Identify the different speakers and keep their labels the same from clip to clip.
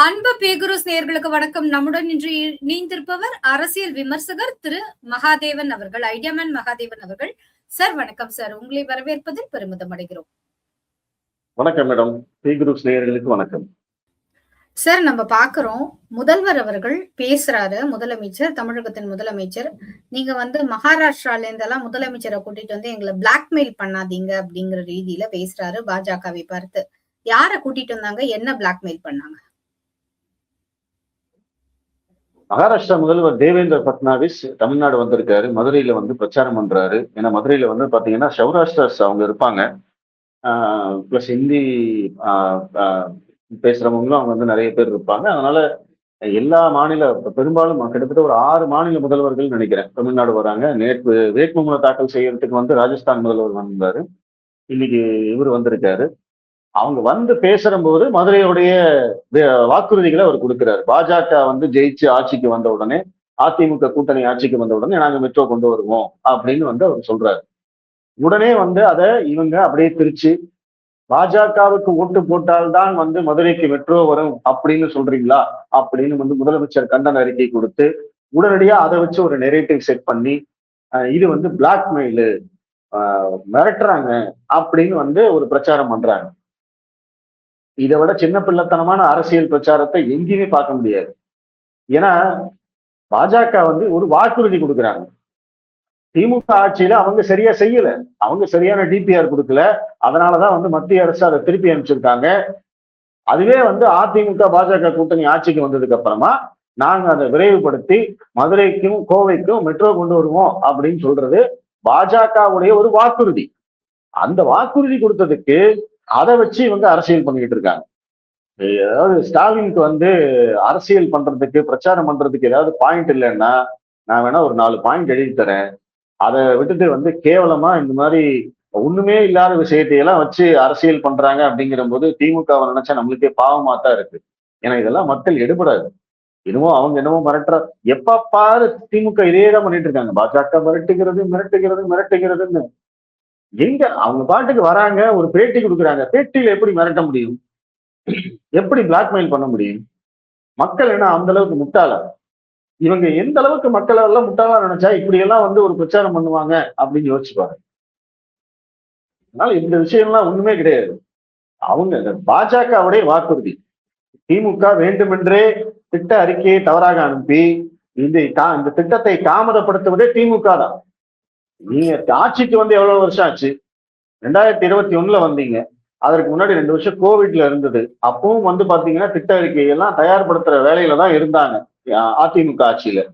Speaker 1: அன்பு பேகுருஸ் நேயர்களுக்கு வணக்கம். நம்முடன் இன்று இணைந்திருப்பவர் அரசியல் விமர்சகர் திரு மகாதேவன் அவர்கள், ஐடியாமேன் மகாதேவன் அவர்கள். சார் வணக்கம் சார், உங்களை வரவேற்பதில் பெருமிதம் அடைகிறோம்.
Speaker 2: வணக்கம் மேடம். பேகுருஸ் நேயர்களுக்கு வணக்கம்.
Speaker 1: சார், நம்ம பாக்குறோம் முதல்வர் அவர்கள் பேசுறாரு. முதலமைச்சர், தமிழகத்தின் முதலமைச்சர், நீங்க மகாராஷ்டிரால இருந்தெல்லாம் முதலமைச்சரை கூட்டிட்டு வந்து எங்களை பிளாக்மெயில் பண்ணாதீங்க அப்படிங்கிற ரீதியில பேசுறாரு. பாஜகவை பார்த்து யார கூட்டிட்டு வந்தாங்க, என்ன பிளாக்மெயில் பண்ணாங்க?
Speaker 2: மகாராஷ்டிரா முதல்வர் தேவேந்திர பட்னாவிஸ் தமிழ்நாடு வந்திருக்காரு. மதுரையில பிரச்சாரம் பண்றாரு. ஏன்னா மதுரையில பாத்தீங்கன்னா சௌராஷ்டிராஸ் அவங்க இருப்பாங்க. பிளஸ் ஹிந்தி பேசுறவங்களும் அவங்க நிறைய பேர் இருப்பாங்க. அதனால எல்லா பெரும்பாலும் கிட்டத்தட்ட ஒரு 6 மாநில முதல்வர்கள் நினைக்கிறேன் தமிழ்நாடு வராங்க. நேற்று வேட்புமனு தாக்கல் செய்யறதுக்கு ராஜஸ்தான் முதல்வர் வந்தாரு. இன்னைக்கு இவர் வந்திருக்காரு. அவங்க பேசுற போது மதுரையுடைய வாக்குறுதிகளை அவர் கொடுக்கிறார். பாஜக ஜெயிச்சு ஆட்சிக்கு வந்த உடனே, அதிமுக கூட்டணி ஆட்சிக்கு வந்த உடனே நாங்க மெட்ரோ கொண்டு வருவோம் அப்படின்னு அவர் சொல்றாரு. உடனே அதை இவங்க அப்படியே பிரிச்சு, பாஜகவுக்கு ஓட்டு போட்டால்தான் மதுரைக்கு மெட்ரோ வரும் அப்படின்னு சொல்றீங்களா அப்படின்னு முதலமைச்சர் கண்டன அறிக்கை கொடுத்து, உடனடியா அதை வச்சு ஒரு நெரேட்டிவ் செட் பண்ணி, இது பிளாக்மெயிலு, மிரட்டுறாங்க அப்படின்னு ஒரு பிரச்சாரம் பண்றாங்க. இதை விட சின்ன பிள்ளைத்தனமான அரசியல் பிரச்சாரத்தை எங்கேயுமே பார்க்க முடியாது. ஏன்னா பாஜக ஒரு வாக்குறுதி கொடுக்குறாங்க. திமுக ஆட்சியில அவங்க சரியா செய்யல, அவங்க சரியான டிபிஆர் கொடுக்கல. அதனாலதான் மத்திய அரசு அதை திருப்பி அனுப்பிச்சிருக்காங்க. அதுவே அதிமுக பாஜக கூட்டணி ஆட்சிக்கு வந்ததுக்கு அப்புறமா நாங்க அதை விரைவுபடுத்தி மதுரைக்கும் கோவைக்கும் மெட்ரோ கொண்டு வருவோம் அப்படின்னு சொல்றது பாஜகவுடைய ஒரு வாக்குறுதி. அந்த வாக்குறுதி கொடுத்ததுக்கு அதை வச்சு அரசியல் பண்ணிக்கிட்டு இருக்காங்க. ஏதாவது ஸ்டாலினுக்கு அரசியல் பண்றதுக்கு, பிரச்சாரம் பண்றதுக்கு ஏதாவது பாயிண்ட் இல்லைன்னா நான் வேணா ஒரு 4 பாயிண்ட் எழுதி தரேன். அதை விட்டுட்டு கேவலமா இந்த மாதிரி ஒண்ணுமே இல்லாத விஷயத்தையெல்லாம் வச்சு அரசியல் பண்றாங்க அப்படிங்கிற போது திமுகவை நினைச்சா நம்மளுக்கே பாவமா தான் இருக்கு. ஏன்னா இதெல்லாம் மக்கள் எடுபடாது. அவங்க என்னமோ மிரட்டுற, எப்ப பாரு திமுக இதேதான் பண்ணிட்டு இருக்காங்க. பாஜக மிரட்டுகிறதுன்னு எங்க அவங்க பாட்டுக்கு வராங்க, ஒரு பேட்டி கொடுக்குறாங்க. பேட்டியில எப்படி மிரட்ட முடியும், எப்படி பிளாக்மெயில் பண்ண முடியும்? மக்கள் என்ன அந்த அளவுக்கு முட்டாளா? இவங்க எந்த அளவுக்கு மக்களை எல்லாம் முட்டாளா நினைச்சா இப்படி எல்லாம் ஒரு பிரச்சாரம் பண்ணுவாங்க அப்படின்னு யோசிச்சுப்பாங்க. அதனால இந்த விஷயம்லாம் ஒண்ணுமே கிடையாது. அவங்க பாஜகவுடைய வாக்குறுதி. திமுக வேண்டுமென்றே திட்ட அறிக்கையை தவறாக அனுப்பி இந்த திட்டத்தை தாமதப்படுத்துவதே திமுக தான். நீங்க ஆட்சிக்கு எவ்வளவு வருஷம் ஆச்சு? 2021 வந்தீங்க. அதற்கு முன்னாடி 2 வருஷம் கோவிட்ல இருந்தது. அப்பவும் பாத்தீங்கன்னா திட்ட அறிக்கையெல்லாம் தயார்படுத்துற வேலையில தான் இருந்தாங்க அதிமுக ஆட்சியில.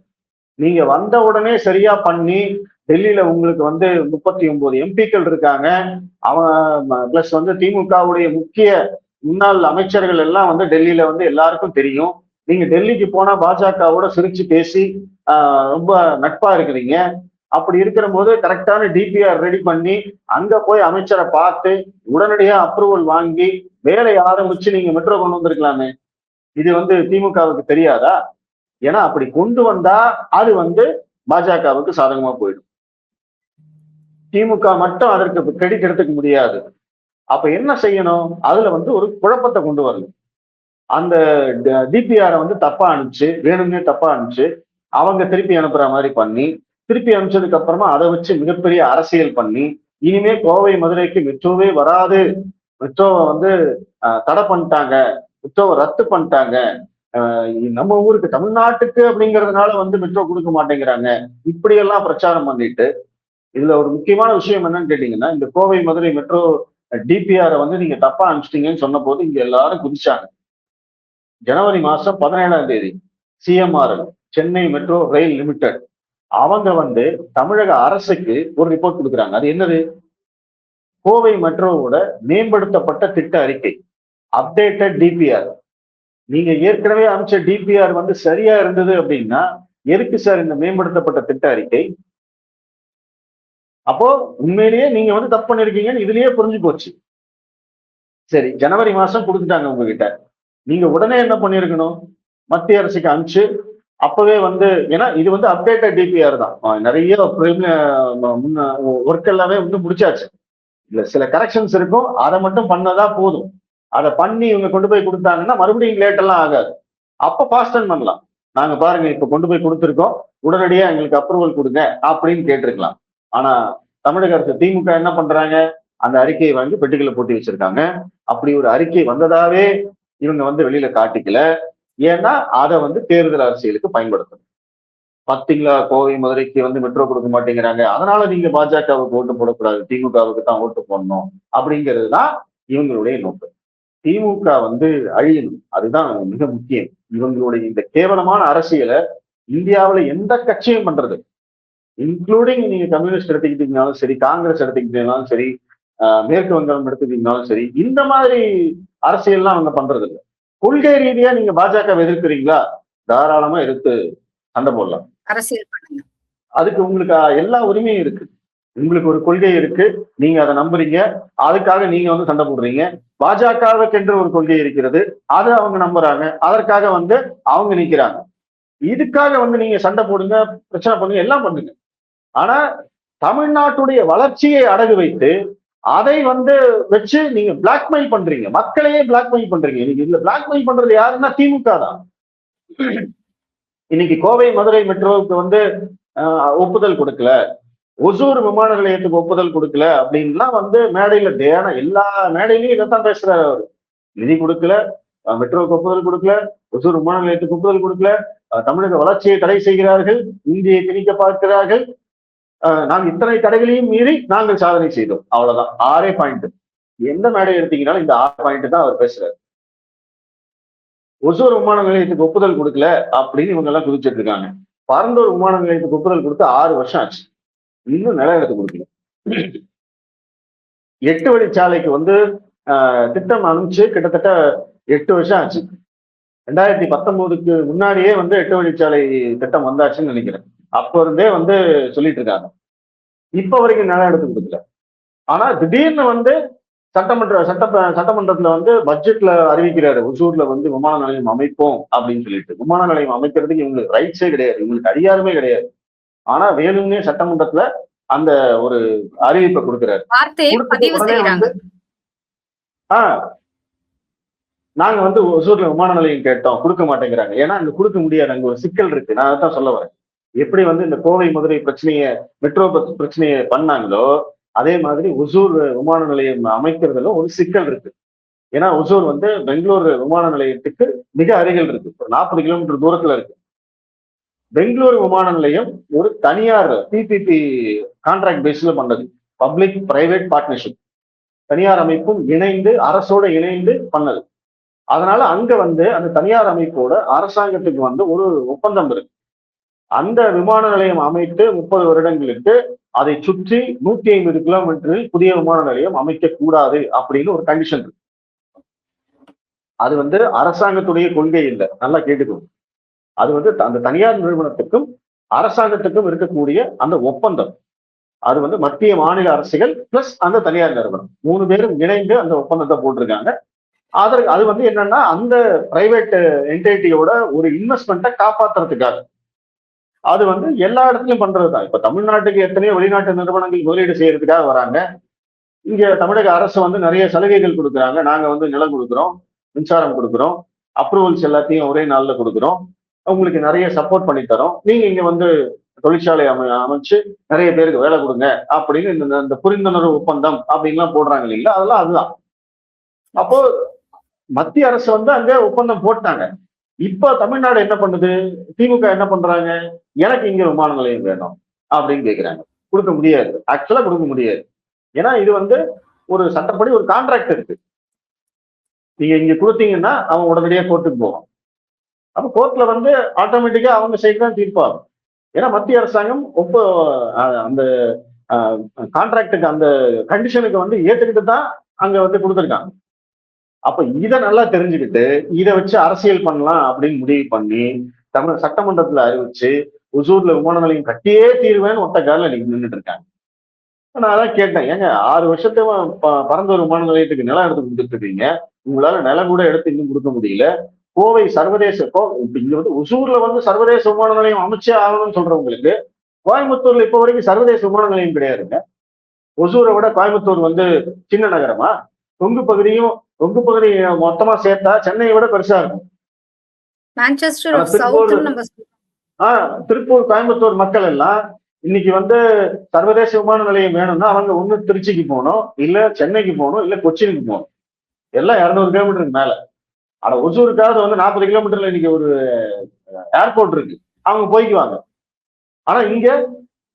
Speaker 2: நீங்க வந்த உடனே சரியா பண்ணி, டெல்லியில உங்களுக்கு 39 எம்பிக்கள் இருக்காங்க. பிளஸ் திமுகவுடைய முக்கிய முன்னாள் அமைச்சர்கள் எல்லாம் டெல்லியில எல்லாருக்கும் தெரியும். நீங்க டெல்லிக்கு போனா பாஜகவோட சிரிச்சு பேசி ரொம்ப நட்பா இருக்கிறீங்க. அப்படி இருக்கிற போது கரெக்டான டிபிஆர் ரெடி பண்ணி அங்க போய் அமைச்சரை பார்த்து உடனடியா அப்ரூவல் வாங்கி வேலையை ஆரம்பிச்சு நீங்க மெட்ரோ கொண்டு வந்திருக்கலாமே. இது திமுகவுக்கு தெரியாதா? ஏன்னா அப்படி கொண்டு வந்தா அது பாஜகவுக்கு சாதகமா போயிடும். திமுக மட்டும் அதற்கு கிரெடிட் எடுத்துக்க முடியாது. அப்ப என்ன செய்யணும்? அதுல ஒரு குழப்பத்தை கொண்டு வரணும். அந்த டிபிஆரை தப்பா அனுப்பிச்சு, வேணும்னே தப்பா அனுப்பிச்சு அவங்க திருப்பி அனுப்புற மாதிரி பண்ணி, திருப்பி அனுப்பிச்சதுக்கு அப்புறமா அதை வச்சு மிகப்பெரிய அரசியல் பண்ணி, இனிமே கோவை மதுரைக்கு மெட்ரோவே வராது, மெட்ரோவை தடை பண்ணிட்டாங்க, மெட்ரோவை ரத்து பண்ணிட்டாங்க, நம்ம ஊருக்கு தமிழ்நாட்டுக்கு அப்படிங்கிறதுனால மெட்ரோ கொடுக்க மாட்டேங்கிறாங்க, இப்படி எல்லாம் பிரச்சாரம் பண்ணிட்டு. இதுல ஒரு முக்கியமான விஷயம் என்னன்னு கேட்டீங்கன்னா, இந்த கோவை மதுரை மெட்ரோ டிபிஆரை நீங்க தப்பா அனுப்பிச்சிட்டீங்கன்னு சொன்ன போது இங்க எல்லாரும் குதிச்சாங்க. ஜனவரி மாசம் 17ஆம் தேதி CMRL, Chennai metro rail limited, அவங்க தமிழக அரசுக்கு ஒரு ரிப்போர்ட் கொடுக்குறாங்க. அது என்னது? கோவை மெட்ரோவோட மேம்படுத்தப்பட்ட திட்ட அறிக்கை, அப்டேட்டட் டிபிஆர். நீங்க ஏற்கனவே அமைச்ச டிபிஆர் சரியா இருந்தது அப்படின்னா எதுக்கு சார் இந்த மேம்படுத்தப்பட்ட திட்ட அறிக்கை? அப்போ உண்மையிலேயே நீங்க தப்பு பண்ணிருக்கீங்கன்னு இதுலயே புரிஞ்சு போச்சு. சரி, ஜனவரி மாசம் கொடுத்துட்டாங்க உங்ககிட்ட. நீங்க உடனே என்ன பண்ணிருக்கணும்? மத்திய அரசுக்கு அனுப்பிச்சு அப்பவே ஏன்னா இது அப்டேட்டட் டிபிஆர் தான். நிறைய ஒர்க் எல்லாமே முடிச்சாச்சு. இல்ல சில கரெக்ஷன்ஸ் இருக்கும், அதை மட்டும் பண்ணதா போதும். அதை பண்ணி இவங்க கொண்டு போய் கொடுத்தாங்கன்னா மறுபடியும் லேட் எல்லாம் ஆகாது. அப்ப பாஸ்டன் பண்ணலாம். நாங்க பாருங்க இப்ப கொண்டு போய் கொடுத்திருக்கோம், உடனடியா எங்களுக்கு அப்ரூவல் கொடுங்க அப்படின்னு கேட்டிருக்கலாம். ஆனா தமிழக அரசு திமுக என்ன பண்றாங்க, அந்த அறிக்கையை வாங்கி பெட்டிகளை போட்டு வச்சிருக்காங்க. அப்படி ஒரு அறிக்கை வந்ததாவே இவங்க வந்து வெளியில காட்டிக்கல. ஏன்னா அதை வந்து தேர்தல் அரசியலுக்கு பயன்படுத்தணும். பாத்தீங்களா, கோவை மதுரைக்கு வந்து மெட்ரோ கொடுக்க மாட்டேங்கிறாங்க, அதனால நீங்க பாஜகவுக்கு ஓட்டு போடக்கூடாது, திமுகவுக்கு தான் ஓட்டு போடணும் அப்படிங்கிறது தான் இவங்களுடைய நோக்கம். திமுக வந்து அழியணும், அதுதான் மிக முக்கியம். இவங்களுடைய இந்த கேவலமான அரசியலை இந்தியாவுல எந்த கட்சியும் பண்றது, இன்க்ளூடிங் நீங்க கம்யூனிஸ்ட் எடுத்துக்கிட்டீங்கனாலும் சரி, காங்கிரஸ் எடுத்துக்கிட்டீங்கனாலும் சரி, மேற்கு வங்காளம் எடுத்துக்கிட்டீங்கனாலும் சரி, இந்த மாதிரி அரசியல்லாம் அவங்க பண்றது இல்லை. கொள்கை ரீதியா நீங்க பாஜக எதிர்க்கிறீங்களா, தாராளமா எதிர்த்து சண்டை போடலாம்,
Speaker 1: அரசியல் பண்ணுங்க.
Speaker 2: அதுக்கு உங்களுக்கு எல்லா உரிமையும் இருக்கு. உங்களுக்கு ஒரு கொள்கை இருக்கு, நீங்க அதை நம்புறீங்க, அதுக்காக நீங்க வந்து சண்டை போடுறீங்க. பாஜகவுக்கென்று ஒரு கொள்கை இருக்கிறது, அதை அவங்க நம்புறாங்க, அதற்காக வந்து அவங்க நிக்கிறாங்க. இதுக்காக வந்து நீங்க சண்டை போடுங்க, பிரச்சனை பண்ணுங்க, எல்லாம் பண்ணுங்க. ஆனா தமிழ்நாட்டுடைய வளர்ச்சியை அடகு வைத்து அதை வந்து வச்சு நீங்க பிளாக்மெயில் பண்றீங்க, மக்களையே பிளாக்மெயில் பண்றீங்க. இன்னைக்கு இதுல பிளாக்மெயில் பண்றது யாருன்னா திமுக தான். இன்னைக்கு கோவை மதுரை மெட்ரோவுக்கு வந்து ஒப்புதல் கொடுக்கல, ஒசூர் விமான நிலையத்துக்கு ஒப்புதல் கொடுக்கல அப்படின்லாம் வந்து மேடையில எல்லா மேடையிலையும் இதைத்தான் பேசுறாரு அவரு. நிதி கொடுக்கல, மெட்ரோவுக்கு ஒப்புதல் கொடுக்கல, ஒசூர் விமான நிலையத்துக்கு ஒப்புதல் கொடுக்கல, தமிழக வளர்ச்சியை தடை செய்கிறார்கள், இந்தியை திணிக்க பார்க்கிறார்கள், நாங்கள் இத்தனை தடைகளையும் மீறி நாங்கள் சாதனை செய்தோம். அவ்வளவுதான், 6 பாயிண்ட். எந்த மேடை எடுத்தீங்கன்னாலும் இந்த 6 பாயிண்ட் தான் அவர் பேசுறாரு. ஒசூர் விமான நிலையத்துக்கு ஒப்புதல் கொடுக்கல அப்படின்னு இவங்க எல்லாம் குதிச்சிட்டு இருக்காங்க. பரந்தூர் விமான நிலையத்துக்கு ஒப்புதல் கொடுத்து 6 வருஷம் ஆச்சு, இன்னும் நிலம் எடுத்து கொடுக்கல. 8 வழிச்சாலைக்கு வந்து திட்டம் அனுப்பிச்சு கிட்டத்தட்ட 8 வருஷம் ஆச்சு. 2019க்கு முன்னாடியே வந்து 8 வழிச்சாலை திட்டம் வந்தாச்சுன்னு நினைக்கிறேன். அப்ப இருந்தே வந்து சொல்லிட்டு இருக்காங்க, இப்ப வரைக்கும் நிலம் எடுத்து கொடுக்கல. ஆனா திடீர்னு வந்து சட்டமன்றத்துல வந்து பட்ஜெட்ல அறிவிக்கிறாரு, ஒசூர்ல வந்து விமான நிலையம் அமைப்போம் அப்படின்னு சொல்லிட்டு. விமான நிலையம் அமைக்கிறதுக்கு இவங்களுக்கு ரைட்ஸே கிடையாது, இவங்களுக்கு அதிகாரமே கிடையாது. ஆனா வேணும்னே சட்டமன்றத்துல அந்த ஒரு அறிவிப்பை கொடுக்கிறாரு. நாங்க வந்து ஒசூர்ல விமான நிலையம் கேட்டோம், கொடுக்க மாட்டேங்கிறாங்க. ஏன்னா அங்க கொடுக்க முடியாது, அங்க ஒரு சிக்கல் இருக்கு. நான் அதான் சொல்ல வரேன். எப்படி வந்து இந்த கோவை மதுரை பிரச்சனைய, மெட்ரோ பிரச்சனையை பண்ணாங்களோ அதே மாதிரி ஒசூர் விமான நிலையம் அமைக்கிறதுல ஒரு சிக்கல் இருக்கு. ஏன்னா ஒசூர் வந்து பெங்களூர் விமான நிலையத்துக்கு மிக அருகில் இருக்கு, ஒரு 40 கிலோமீட்டர் தூரத்துல இருக்கு. பெங்களூரு விமான நிலையம் ஒரு தனியார் பிபிபி கான்ட்ராக்ட் பேஸ்ல பண்ணது, பப்ளிக் பிரைவேட் பார்ட்னர்ஷிப், தனியார் அமைப்பும் இணைந்து அரசோட இணைந்து பண்ணது. அதனால அங்க வந்து அந்த தனியார் அமைப்போட அரசாங்கத்துக்கு வந்து ஒரு ஒப்பந்தம் இருக்கு. அந்த விமான நிலையம் அமைத்து 30 வருடங்களுக்கு அதை சுற்றி 150 கிலோமீட்டரில் புதிய விமான நிலையம் அமைக்க கூடாது அப்படின்னு ஒரு கண்டிஷன் இருக்கு. அது வந்து அரசாங்கத்துடைய கொள்கை இல்லை, நல்லா கேட்டுக்கணும். அது வந்து அந்த தனியார் நிறுவனத்துக்கும் அரசாங்கத்துக்கும் இருக்கக்கூடிய அந்த ஒப்பந்தம். அது வந்து மத்திய மாநில அரசுகள் பிளஸ் அந்த தனியார் நிறுவனம் 3 பேரும் இணைந்து அந்த ஒப்பந்தத்தை போட்டிருக்காங்க. அது வந்து என்னன்னா அந்த பிரைவேட் என்டிட்டியோட ஒரு இன்வெஸ்ட்மெண்ட்டை காப்பாத்துறதுக்காக. அது வந்து எல்லா இடத்துலயும் பண்றதுதான். இப்ப தமிழ்நாட்டுக்கு எத்தனையோ வெளிநாட்டு நிறுவனங்கள் முதலீடு செய்யறதுக்காக வராங்க. இங்க தமிழக அரசு வந்து நிறைய சலுகைகள் கொடுக்குறாங்க. நாங்க வந்து நிலம் கொடுக்குறோம், மின்சாரம் கொடுக்குறோம், அப்ரூவல்ஸ் எல்லாத்தையும் ஒரே நாள்ல கொடுக்குறோம், உங்களுக்கு நிறைய சப்போர்ட் பண்ணி தரோம், நீங்க இங்க வந்து தொழிற்சாலை அமைச்சு நிறைய பேருக்கு வேலை கொடுங்க அப்படின்னு இந்த புரிந்துணர்வு ஒப்பந்தம் அப்படின்லாம் போடுறாங்க இல்லைங்களா, அதெல்லாம் அதுதான். அப்போ மத்திய அரசு வந்து அங்க ஒப்பந்தம் போட்டாங்க. இப்ப தமிழ்நாடு என்ன பண்ணுது, திமுக என்ன பண்றாங்க, எனக்கு இங்க விமான நிலையம் வேணும் அப்படின்னு கேட்கிறாங்க. கொடுக்க முடியாது, ஆக்சுவலா கொடுக்க முடியாது. ஏன்னா இது வந்து ஒரு சட்டப்படி ஒரு கான்ட்ராக்ட் இருக்கு. நீங்க இங்க கொடுத்தீங்கன்னா அவன் உடனடியாக கோர்ட்டுக்கு போவான். அப்ப கோர்ட்ல வந்து ஆட்டோமேட்டிக்கா அவங்க சைடு தான் தீர்ப்பாகும். ஏன்னா மத்திய அரசாங்கம் அந்த கான்ட்ராக்டுக்கு அந்த கண்டிஷனுக்கு வந்து ஏத்துக்கிட்டு தான் அங்க வந்து கொடுத்துருக்காங்க. அப்ப இதை நல்லா தெரிஞ்சுக்கிட்டு இதை வச்சு அரசியல் பண்ணலாம் அப்படின்னு முடிவு பண்ணி தமிழ் சட்டமன்றத்துல அறிவிச்சு ஒசூர்ல விமான நிலையம் கட்டியே தீர்வேன்னு ஒத்த காலில் இன்னைக்கு நின்றுட்டு இருக்காங்க. நான் அதான் கேட்டேன், ஏங்க 6 வருஷத்து பரந்தூர் விமான நிலையத்துக்கு நிலம் எடுத்து கொடுத்துட்டு இருக்கீங்க, உங்களால நிலம் கூட எடுத்து இன்னும் கொடுக்க முடியல. கோவை சர்வதேச இங்க வந்து ஒசூர்ல வந்து சர்வதேச விமான நிலையம் அமைச்சே ஆகணும்னு சொல்றவங்களுக்கு கோயம்புத்தூர்ல இப்ப வரைக்கும் சர்வதேச விமான நிலையம் கிடையாதுங்க. ஒசூரை விட கோயம்புத்தூர் வந்து சின்ன நகரமா? கொங்கு பகுதி மொத்தமா சேர்த்தா சென்னையை விட பெருசா இருக்கும்.
Speaker 1: மான்செஸ்டர்
Speaker 2: ஆனா
Speaker 1: ஆஃப்
Speaker 2: திருப்பூர்
Speaker 1: சவுத்ன்னு நம்ம
Speaker 2: திருப்பூர் கோயம்புத்தூர் மக்கள் எல்லாம் இன்னைக்கு வந்து சர்வதேச விமான நிலையம் வேணும்னா அவங்க ஒண்ணு திருச்சிக்கு போகணும், இல்ல சென்னைக்கு போகணும், இல்ல கொச்சினுக்கு போகணும். எல்லாம் 200 கிலோமீட்டருக்கு மேல. ஆனா ஒசூருக்காவது வந்து 40 கிலோமீட்டர்ல இன்னைக்கு ஒரு ஏர்போர்ட் இருக்கு, அவங்க போய்க்குவாங்க. ஆனா இங்க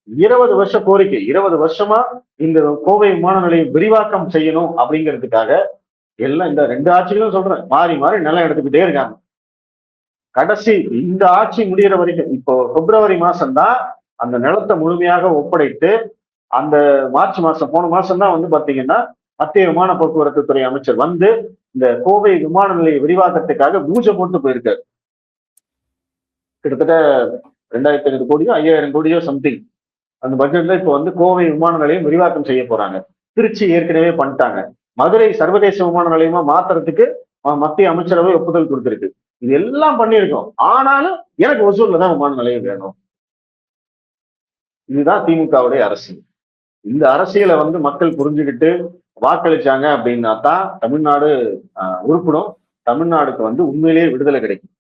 Speaker 2: 20 வருஷ கோரிக்கை, 20 வருஷமா இந்த கோவை விமான நிலையம் விரிவாக்கம் செய்யணும் அப்படிங்கிறதுக்காக எல்லாம் இந்த 2 ஆட்சிகளும் சொல்றேன், மாறி மாறி நிலம் எடுத்துக்கிட்டே இருக்காங்க. கடைசி இந்த ஆட்சி முடிகிற வரைக்கும் இப்போ பிப்ரவரி மாசம் தான் அந்த நிலத்தை முழுமையாக ஒப்படைத்து, அந்த மார்ச் மாசம் போன மாசம் தான் வந்து பாத்தீங்கன்னா மத்திய விமான போக்குவரத்து துறை அமைச்சர் வந்து இந்த கோவை விமான நிலைய விரிவாக்கத்துக்காக பூஜை போட்டு போயிருக்காரு. கிட்டத்தட்ட 2500 கோடியோ 5000 கோடியோ சம்திங் அந்த பட்ஜெட்ல இப்ப வந்து கோவை விமான நிலையம் விரிவாக்கம் செய்ய போறாங்க. திருச்சி ஏற்கனவே பண்ணிட்டாங்க. மதுரை சர்வதேச விமான நிலையமா மாத்துறதுக்கு மத்திய அமைச்சரவை ஒப்புதல் கொடுத்திருக்கு. இது எல்லாம் பண்ணியிருக்கோம். ஆனாலும் எனக்கு ஒசூர்ல தான் விமான நிலையம் வேணும். இதுதான் திமுகவுடைய அரசியல். இந்த அரசியலை வந்து மக்கள் புரிஞ்சுக்கிட்டு வாக்களிச்சாங்க அப்படின்னா தான் தமிழ்நாடு உருப்படும். தமிழ்நாடுக்கு வந்து உண்மையிலேயே விடுதலை கிடைக்கும்.